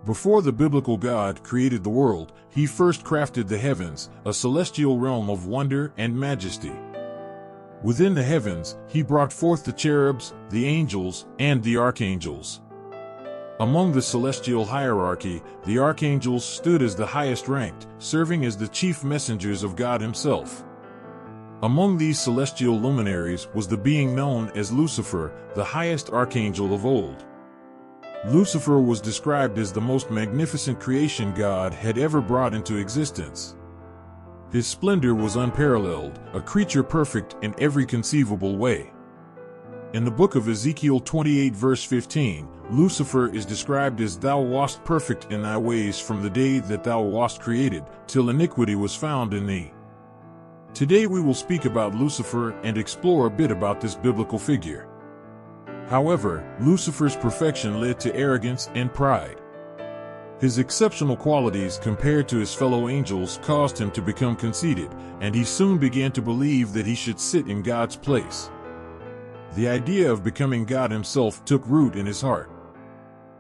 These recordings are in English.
Before the biblical God created the world, he first crafted the heavens, a celestial realm of wonder and majesty. Within the heavens, he brought forth the cherubs, the angels, and the archangels. Among the celestial hierarchy, the archangels stood as the highest ranked, serving as the chief messengers of God himself. Among these celestial luminaries was the being known as Lucifer, the highest archangel of old. Lucifer was described as the most magnificent creation God had ever brought into existence. His splendor was unparalleled, a creature perfect in every conceivable way. In the book of Ezekiel 28 verse 15, Lucifer is described as "Thou wast perfect in thy ways from the day that thou wast created, till iniquity was found in thee." Today we will speak about Lucifer and explore a bit about this biblical figure. However, Lucifer's perfection led to arrogance and pride. His exceptional qualities compared to his fellow angels caused him to become conceited, and he soon began to believe that he should sit in God's place. The idea of becoming God himself took root in his heart.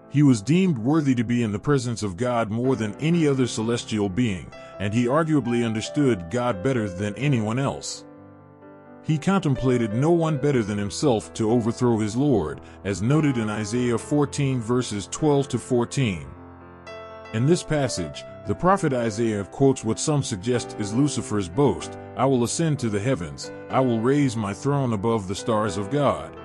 He was deemed worthy to be in the presence of God more than any other celestial being, and he arguably understood God better than anyone else. He contemplated no one better than himself to overthrow his Lord, as noted in Isaiah 14 verses 12 to 14. In this passage, the prophet Isaiah quotes what some suggest is Lucifer's boast: "I will ascend to the heavens, I will raise my throne above the stars of God."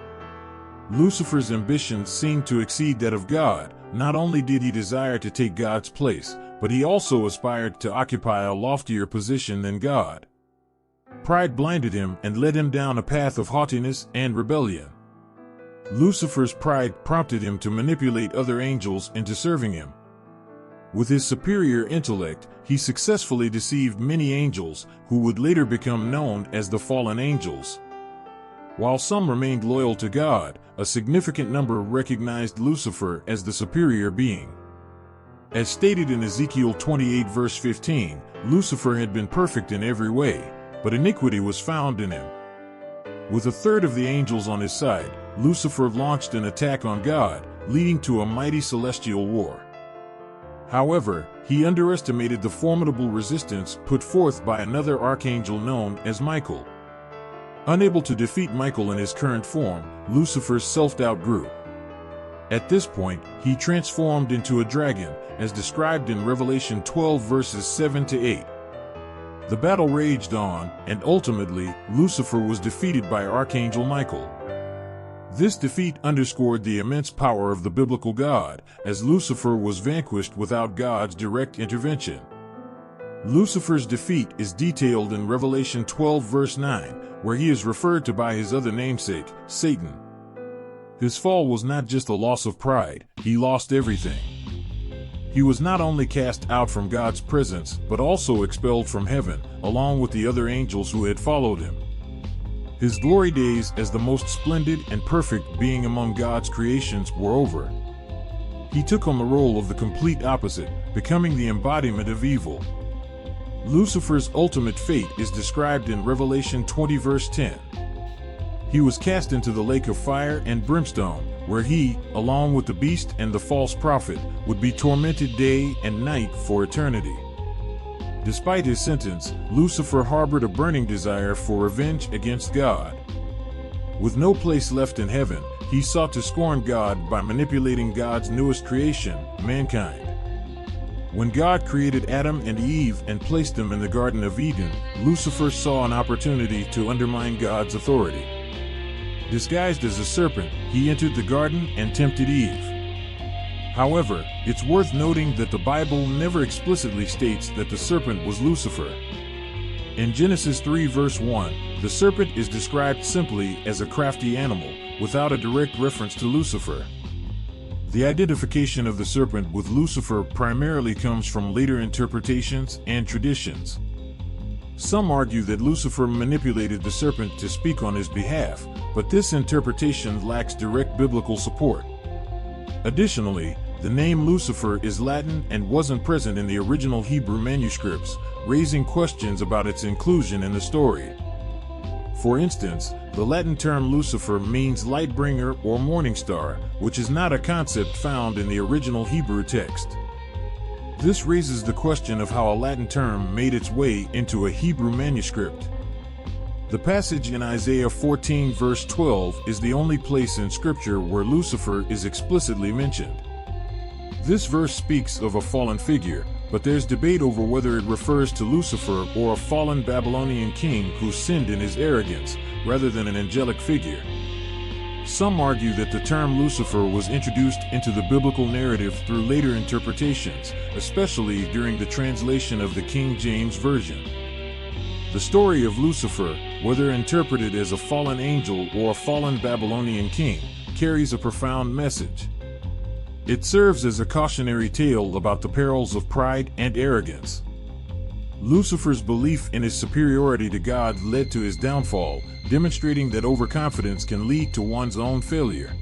Lucifer's ambitions seemed to exceed that of God. Not only did he desire to take God's place, but he also aspired to occupy a loftier position than God. Pride blinded him and led him down a path of haughtiness and rebellion. Lucifer's pride prompted him to manipulate other angels into serving him. With his superior intellect, he successfully deceived many angels, who would later become known as the fallen angels. While some remained loyal to God, a significant number recognized Lucifer as the superior being. As stated in Ezekiel 28 verse 15, Lucifer had been perfect in every way, but iniquity was found in him. With a third of the angels on his side, Lucifer launched an attack on God, leading to a mighty celestial war. However, he underestimated the formidable resistance put forth by another archangel known as Michael. Unable to defeat Michael in his current form, Lucifer's self-doubt grew. At this point, he transformed into a dragon, as described in Revelation 12 verses 7 to 8. The battle raged on, and ultimately, Lucifer was defeated by Archangel Michael. This defeat underscored the immense power of the biblical God, as Lucifer was vanquished without God's direct intervention. Lucifer's defeat is detailed in Revelation 12 verse 9, where he is referred to by his other namesake, Satan. His fall was not just a loss of pride, he lost everything. He was not only cast out from God's presence, but also expelled from heaven, along with the other angels who had followed him. His glory days as the most splendid and perfect being among God's creations were over. He took on the role of the complete opposite, becoming the embodiment of evil. Lucifer's ultimate fate is described in Revelation 20 verse 10. He was cast into the lake of fire and brimstone, where he, along with the beast and the false prophet, would be tormented day and night for eternity. Despite his sentence, Lucifer harbored a burning desire for revenge against God. With no place left in heaven, he sought to scorn God by manipulating God's newest creation, mankind. When God created Adam and Eve and placed them in the Garden of Eden, Lucifer saw an opportunity to undermine God's authority. Disguised as a serpent, he entered the garden and tempted Eve. However, it's worth noting that the Bible never explicitly states that the serpent was Lucifer. In Genesis 3 verse 1, the serpent is described simply as a crafty animal, without a direct reference to Lucifer. The identification of the serpent with Lucifer primarily comes from later interpretations and traditions. Some argue that Lucifer manipulated the serpent to speak on his behalf, but this interpretation lacks direct biblical support. Additionally, the name Lucifer is Latin and wasn't present in the original Hebrew manuscripts, raising questions about its inclusion in the story. For instance, the Latin term Lucifer means light bringer or morning star, which is not a concept found in the original Hebrew text. This raises the question of how a Latin term made its way into a Hebrew manuscript. The passage in Isaiah 14 verse 12 is the only place in Scripture where Lucifer is explicitly mentioned. This verse speaks of a fallen figure, but there's debate over whether it refers to Lucifer or a fallen Babylonian king who sinned in his arrogance, rather than an angelic figure. Some argue that the term Lucifer was introduced into the biblical narrative through later interpretations, especially during the translation of the King James Version. The story of Lucifer, whether interpreted as a fallen angel or a fallen Babylonian king, carries a profound message. It serves as a cautionary tale about the perils of pride and arrogance. Lucifer's belief in his superiority to God led to his downfall, demonstrating that overconfidence can lead to one's own failure.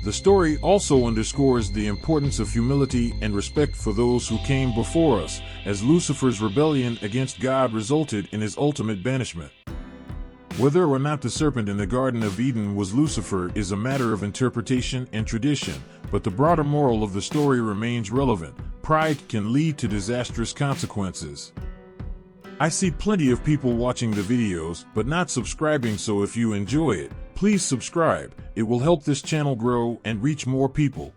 The story also underscores the importance of humility and respect for those who came before us, as Lucifer's rebellion against God resulted in his ultimate banishment. Whether or not the serpent in the Garden of Eden was Lucifer is a matter of interpretation and tradition, but the broader moral of the story remains relevant. Pride can lead to disastrous consequences. I see plenty of people watching the videos but not subscribing, so if you enjoy it, please subscribe. It will help this channel grow and reach more people.